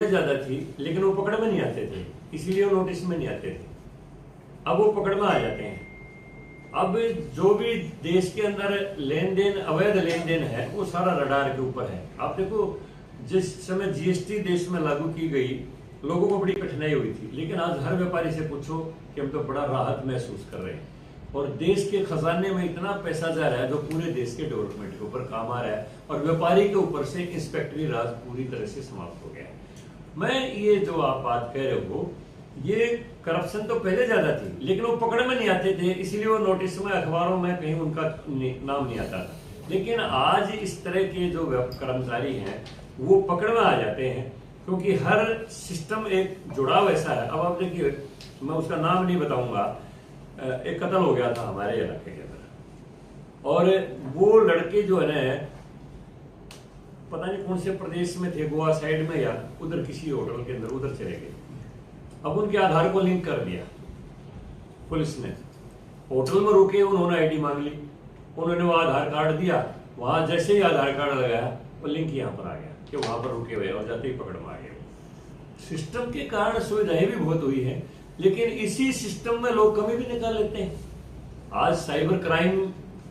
ज्यादा थी लेकिन वो पकड़ में नहीं आते थे, इसीलिए वो नोटिस में नहीं आते थे। अब वो पकड़ में आ जाते हैं। अब जो भी देश के अंदर लेन देन, अवैध लेन देन है, वो सारा रडार के ऊपर है। आप देखो, जिस समय जीएसटी देश में लागू की गई, लोगों को बड़ी कठिनाई हुई थी, लेकिन आज हर व्यापारी से पूछो कि हम तो बड़ा राहत महसूस कर रहे हैं। और देश के खजाने में इतना पैसा जा रहा है जो पूरे देश के डेवलपमेंट के ऊपर काम आ रहा है, और व्यापारी के ऊपर से इंस्पेक्टरी राज पूरी तरह से समाप्त हो गया है। मैं ये जो आप बात कह रहे हो, ये करप्शन तो पहले ज्यादा थी, लेकिन वो पकड़ में नहीं आते थे, इसलिए वो नोटिस में, अखबारों में कहीं उनका नाम नहीं आता था। लेकिन आज इस तरह के जो कर्मचारी हैं वो पकड़ में आ जाते हैं, क्योंकि हर सिस्टम एक जुड़ाव ऐसा है। अब आप देखिए, मैं उसका नाम नहीं बताऊंगा, एक कत्ल हो गया था हमारे इलाके के अंदर, और वो लड़के जो है ना, पता नहीं कौन से प्रदेश में थे, गोवा साइड में या उधर किसी होटल के अंदर, उधर चले गए। अब उनके आधार को लिंक कर दिया पुलिस ने। होटल में रुके, उन्होंने आईडी मांग ली, उन्होंने वो आधार कार्ड दिया, वहां जैसे ही आधार कार्ड लगाया वो लिंक यहां पर आ गया कि वहां पर रुके हुए, और जाते ही पकड़ में आ गए। सिस्टम के कारण सुविधाएं भी बहुत हुई है, लेकिन इसी सिस्टम में लोग कमी भी निकाल लेते हैं। आज साइबर क्राइम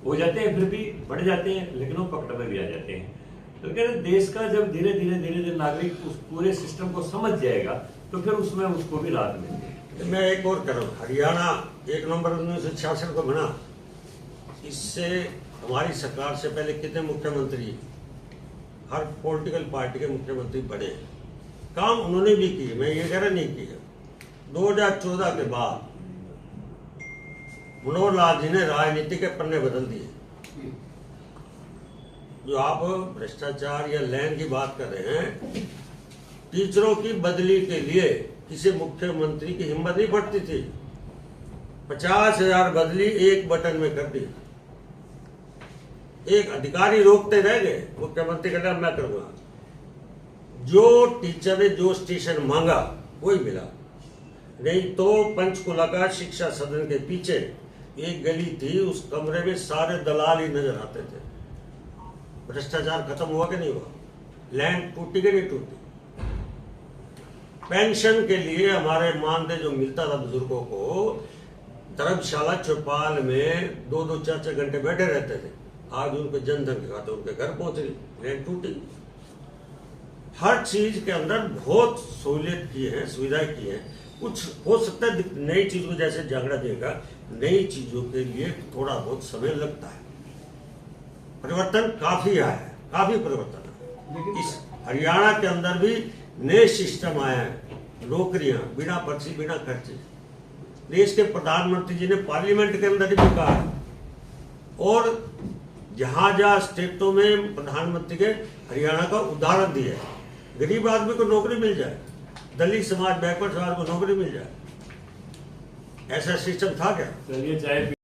हो जाते हैं, फिर भी बढ़ जाते हैं, लेकिन वो पकड़ में भी आ जाते हैं। तो कहते देश का जब धीरे धीरे नागरिक उस पूरे सिस्टम को समझ जाएगा, तो फिर उसमें उसको भी राहत मिलती है। मैं एक और करूँ, हरियाणा 1 नवंबर 1966 को बना, इससे हमारी सरकार से पहले कितने मुख्यमंत्री, हर पॉलिटिकल पार्टी के मुख्यमंत्री बने, काम उन्होंने भी किए, मैं ये कह रहा नहीं किया। 2014 के बाद मनोहर लाल जी ने राजनीति के पन्ने बदल दिए। जो आप भ्रष्टाचार या लैंड की बात कर रहे हैं, टीचरों की बदली के लिए किसी मुख्यमंत्री की हिम्मत नहीं पड़ती थी। 50,000 बदली एक बटन में कर दी। एक अधिकारी रोकते रह गए, मुख्यमंत्री कहता मैं करूंगा। जो टीचर ने जो स्टेशन मांगा वही मिला। नहीं तो पंचकुला का शिक्षा सदन के पीछे एक गली थी, उस कमरे में सारे दलाल ही नजर आते थे। भ्रष्टाचार खत्म हुआ कि नहीं हुआ? लैंड टूटी कि नहीं टूटी? पेंशन के लिए हमारे मानदेय जो मिलता था बुजुर्गों को, धर्मशाला चौपाल में 2-2, 4-4 घंटे बैठे रहते थे। आज उनके जनधन के खाते उनके घर पहुंच रही, लैंड टूटी। हर चीज के अंदर बहुत सहूलियत की है, सुविधाएं की है। कुछ हो सकता है नई चीजों जैसे झगड़ा देगा, नई चीजों के लिए थोड़ा बहुत समय लगता है। परिवर्तन काफी आया है, काफी परिवर्तन है। इस हरियाणा के अंदर भी नए सिस्टम आए हैं, नौकरियां बिना पर्ची बिना खर्चे। देश के प्रधानमंत्री जी ने पार्लियामेंट के अंदर भी कहा है, और जहां जहां स्टेटों में प्रधानमंत्री के हरियाणा का उदाहरण दिया है। गरीब आदमी को नौकरी मिल जाए, दलित समाज, बैकवर्ड समाज को नौकरी मिल जाए, ऐसा सिस्टम था क्या? चलिए, चाहे